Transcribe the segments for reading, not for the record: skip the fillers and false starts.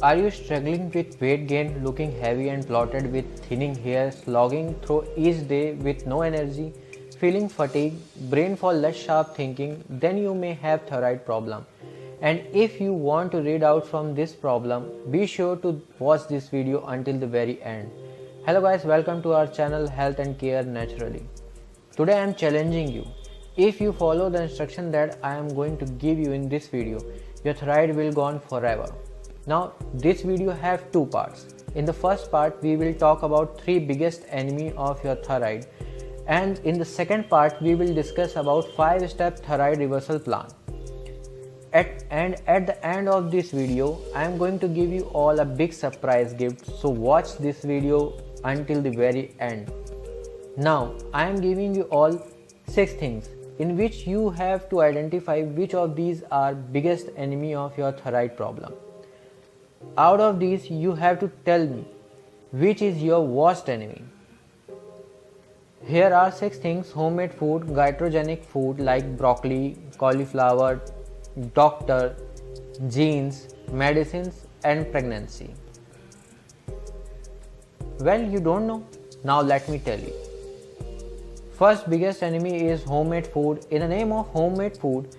Are you struggling with weight gain, looking heavy and bloated with thinning hair, slogging through each day with no energy, feeling fatigue, brain for less sharp thinking? Then you may have thyroid problem. And if you want to read out from this problem, be sure to watch this video until the very end. Hello guys, welcome to our channel Health and Care Naturally. Today I am challenging you. If you follow the instruction that I am going to give you in this video, your thyroid will gone forever. Now this video have two parts. In the first part we will talk about three biggest enemy of your thyroid, and in the second part we will discuss about 5-step thyroid reversal plan. At the end of this video I am going to give you all a big surprise gift, so watch this video until the very end. Now I am giving you all 6 things in which you have to identify which of these are biggest enemy of your thyroid problem. Out of these you have to tell me which is your worst enemy. Here are 6 things: homemade food, glycogenic food like broccoli, cauliflower, doctor, genes, medicines and pregnancy. Well, you don't know? Now let me tell you. First biggest enemy is homemade food. In the name of homemade food,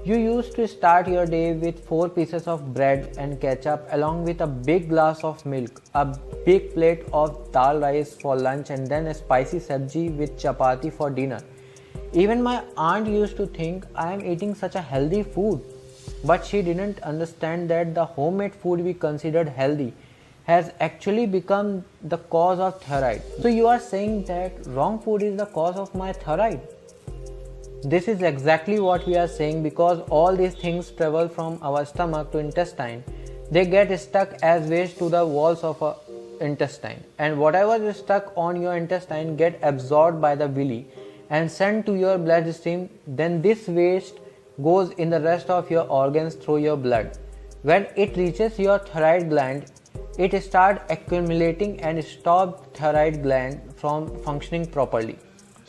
you used to start your day with 4 pieces of bread and ketchup along with a big glass of milk, a big plate of dal rice for lunch, and then a spicy sabji with chapati for dinner. Even my aunt used to think I am eating such a healthy food, but she didn't understand that the homemade food we considered healthy has actually become the cause of thyroid. So you are saying that wrong food is the cause of my thyroid? This is exactly what we are saying, because all these things travel from our stomach to intestine. They get stuck as waste to the walls of our intestine, and whatever is stuck on your intestine get absorbed by the villi and sent to your bloodstream. Then this waste goes in the rest of your organs through your blood. When it reaches your thyroid gland, it starts accumulating and stops thyroid gland from functioning properly.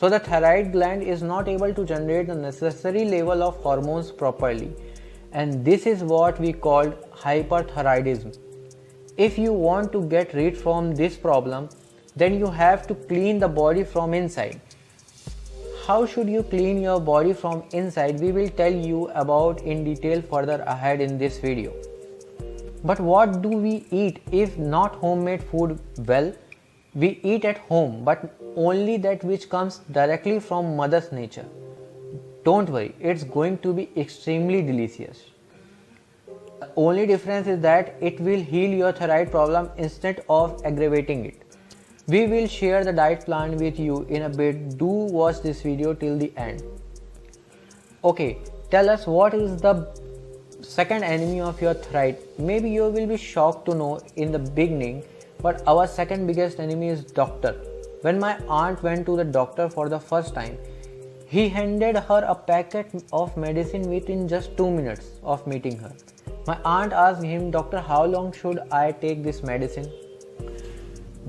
So the thyroid gland is not able to generate the necessary level of hormones properly, and this is what we call hyperthyroidism. If you want to get rid from this problem, then you have to clean the body from inside. How should you clean your body from inside? We will tell you about in detail further ahead in this video. But what do we eat if not homemade food? Well, we eat at home, but only that which comes directly from mother's nature. Don't worry, it's going to be extremely delicious. The only difference is that it will heal your thyroid problem instead of aggravating it. We will share the diet plan with you in a bit. Do watch this video till the end. Okay, tell us what is the second enemy of your thyroid. Maybe you will be shocked to know in the beginning, but our second biggest enemy is doctor. When my aunt went to the doctor for the first time, he handed her a packet of medicine within just 2 minutes of meeting her. My aunt asked him, "Doctor, how long should I take this medicine?"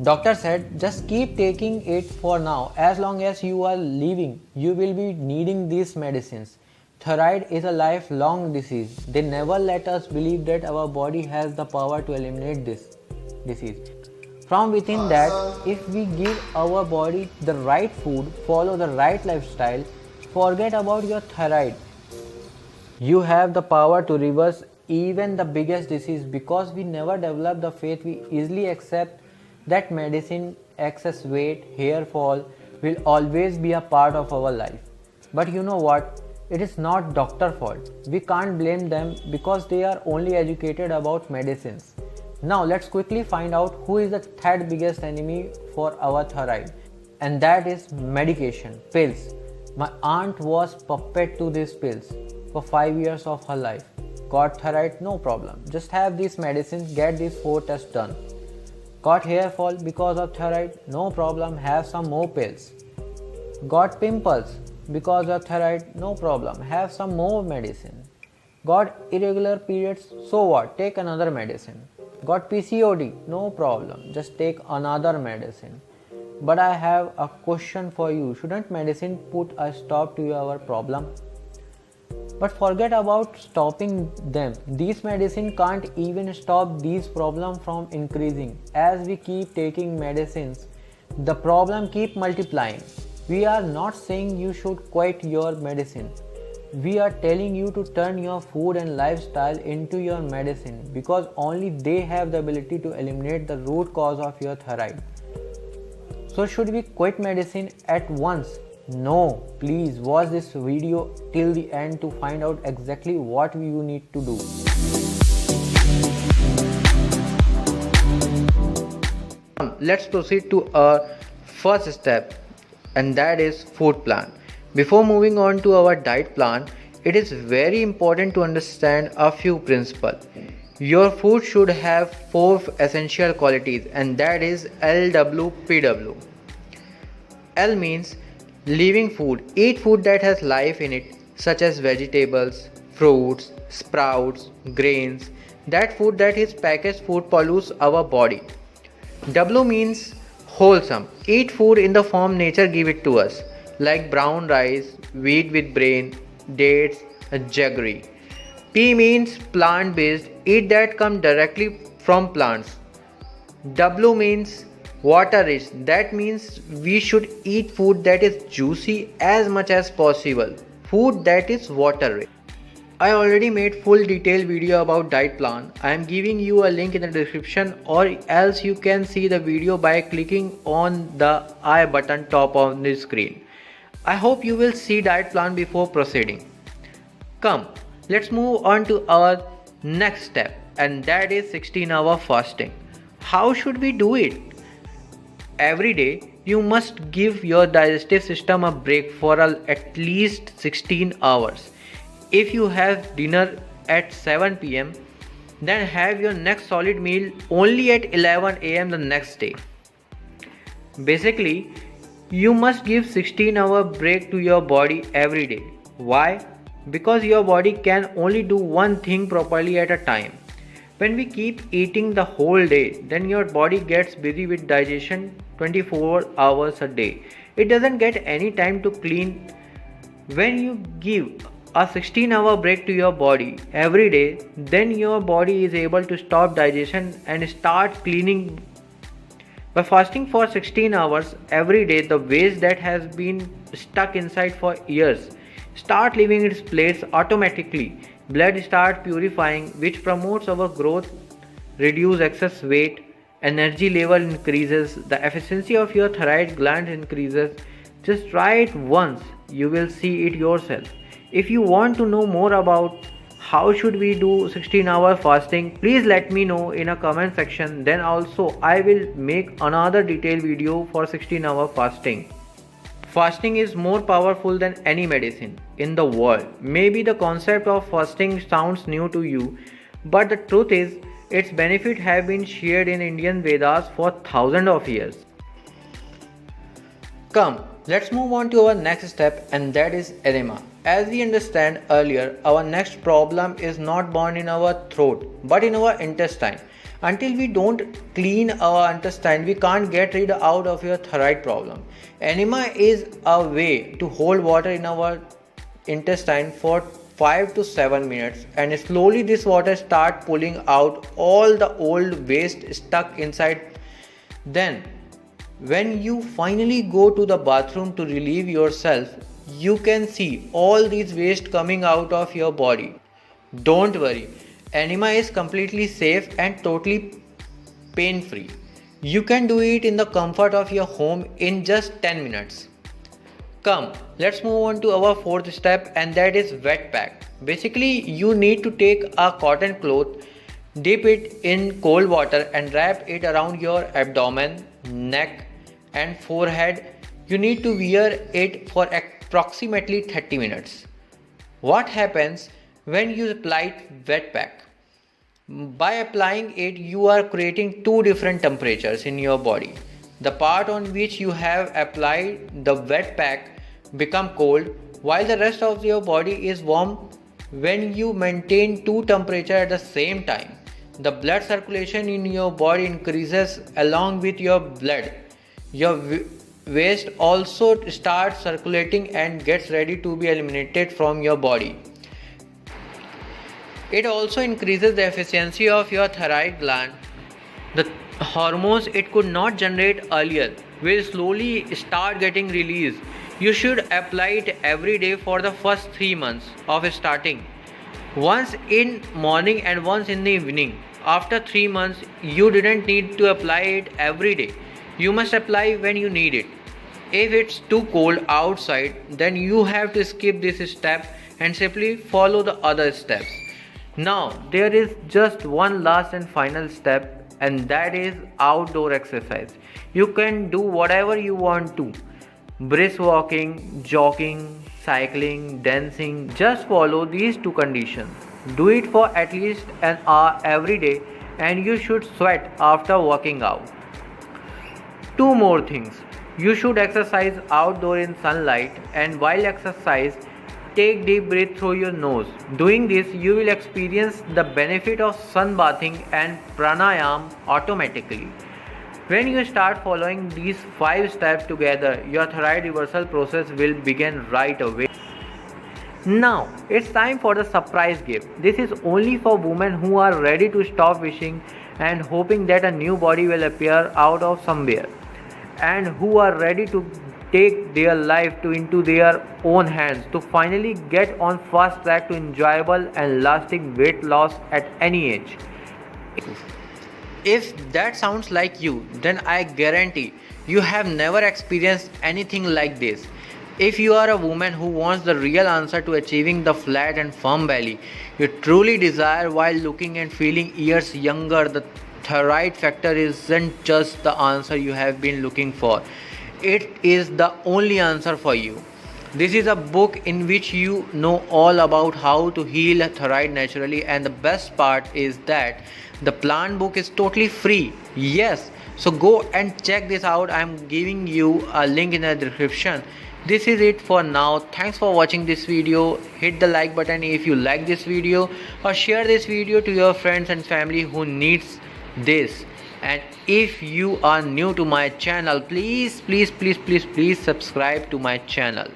Doctor said, "Just keep taking it for now. As long as you are living, you will be needing these medicines. Thyroid is a lifelong disease. They never let us believe that our body has the power to eliminate this disease from within. That if we give our body the right food, follow the right lifestyle, forget about your thyroid, you have the power to reverse even the biggest disease. Because we never develop the faith, we easily accept that medicine, excess weight, hair fall will always be a part of our life. But you know what? It is not doctor's fault. We can't blame them because they are only educated about medicines. Now let's quickly find out who is the third biggest enemy for our thyroid, and that is medication, pills. My aunt was puppet to these pills for 5 years of her life. Got thyroid? No problem. Just have these medicines, get these 4 tests done. Got hair fall because of thyroid? No problem. Have some more pills. Got pimples because of thyroid? No problem. Have some more medicine. Got irregular periods? So what? Take another medicine. Got PCOD? No problem. Just take another medicine. But I have a question for you. Shouldn't medicine put a stop to our problem? But forget about stopping them. These medicine can't even stop these problems from increasing. As we keep taking medicines, the problem keep multiplying. We are not saying you should quit your medicine. We are telling you to turn your food and lifestyle into your medicine because only they have the ability to eliminate the root cause of your thyroid. So should we quit medicine at once? No, please watch this video till the end to find out exactly what you need to do. Let's proceed to our first step, and that is food plan. Before moving on to our diet plan, it is very important to understand a few principles. Your food should have four essential qualities, and that is LWPW. L means living food. Eat food that has life in it, such as vegetables, fruits, sprouts, grains. That food that is packaged food pollutes our body. W means wholesome. Eat food in the form nature give it to us, like brown rice, wheat with grain, dates, jaggery. P means plant based. Eat that come directly from plants. W means water rich. That means we should eat food that is juicy as much as possible. Food that is water rich. I already made full detailed video about diet plan. I am giving you a link in the description, or else you can see the video by clicking on the I button top of the screen. I hope you will see diet plan before proceeding. Come, let's move on to our next step, and that is 16-hour fasting. How should we do it? Every day you must give your digestive system a break for at least 16 hours. If you have dinner at 7 pm, then have your next solid meal only at 11 am the next day. Basically, you must give 16-hour break to your body every day. Why? Because your body can only do one thing properly at a time. When we keep eating the whole day, then your body gets busy with digestion 24 hours a day. It doesn't get any time to clean. When you give a 16-hour break to your body every day, then your body is able to stop digestion and start cleaning. By fasting for 16 hours every day, the waste that has been stuck inside for years start leaving its place automatically. Blood start purifying, which promotes our growth, reduce excess weight, energy level increases, the efficiency of your thyroid gland increases. Just try it once, you will see it yourself. If you want to know more about how should we do 16-hour fasting, please let me know in a comment section. Then also I will make another detailed video for 16-hour fasting. Fasting is more powerful than any medicine in the world. Maybe the concept of fasting sounds new to you, but the truth is its benefits have been shared in Indian Vedas for thousands of years. Come, let's move on to our next step, and that is edema. As we understand earlier, our next problem is not born in our throat but in our intestine. Until we don't clean our intestine, we can't get rid out of your thyroid problem. Enema is a way to hold water in our intestine for 5 to 7 minutes, and slowly this water start pulling out all the old waste stuck inside. Then when you finally go to the bathroom to relieve yourself, you can see all these waste coming out of your body. Don't worry, enema is completely safe and totally pain free. You can do it in the comfort of your home in just 10 minutes. Come, let's move on to our fourth step, and that is wet pack. Basically, you need to take a cotton cloth, dip it in cold water and wrap it around your abdomen, neck and forehead. You need to wear it for approximately 30 minutes. What happens when you apply wet pack? By applying it, you are creating two different temperatures in your body. The part on which you have applied the wet pack become cold, while the rest of your body is warm. When you maintain two temperatures at the same time, the blood circulation in your body increases along with your blood. Your waste also starts circulating and gets ready to be eliminated from your body. It also increases the efficiency of your thyroid gland. The hormones it could not generate earlier will slowly start getting released. You should apply it every day for the first 3 months of starting. Once in morning and once in the evening. After 3 months you didn't need to apply it every day. You must apply when you need it. If it's too cold outside, then you have to skip this step and simply follow the other steps. Now, there is just one last and final step, and that is outdoor exercise. You can do whatever you want to, brisk walking, jogging, cycling, dancing. Just follow these two conditions. Do it for at least an hour every day, and you should sweat after working out. Two more things. You should exercise outdoor in sunlight, and while exercise, take deep breath through your nose. Doing this, you will experience the benefit of sunbathing and pranayam automatically. When you start following these 5 steps together, your thyroid reversal process will begin right away. Now, it's time for the surprise gift. This is only for women who are ready to stop wishing and hoping that a new body will appear out of somewhere, and who are ready to take their life into their own hands to finally get on fast track to enjoyable and lasting weight loss at any age. If that sounds like you, then I guarantee you have never experienced anything like this. If you are a woman who wants the real answer to achieving the flat and firm belly you truly desire while looking and feeling years younger, the thyroid factor isn't just the answer you have been looking for. It is the only answer for you. This is a book in which you know all about how to heal thyroid naturally, and the best part is that the plant book is totally free. Yes, so go and check this out. I am giving you a link in the description. This is it for now. Thanks for watching this video. Hit the like button if you like this video, or share this video to your friends and family who needs this. And if you are new to my channel, please subscribe to my channel.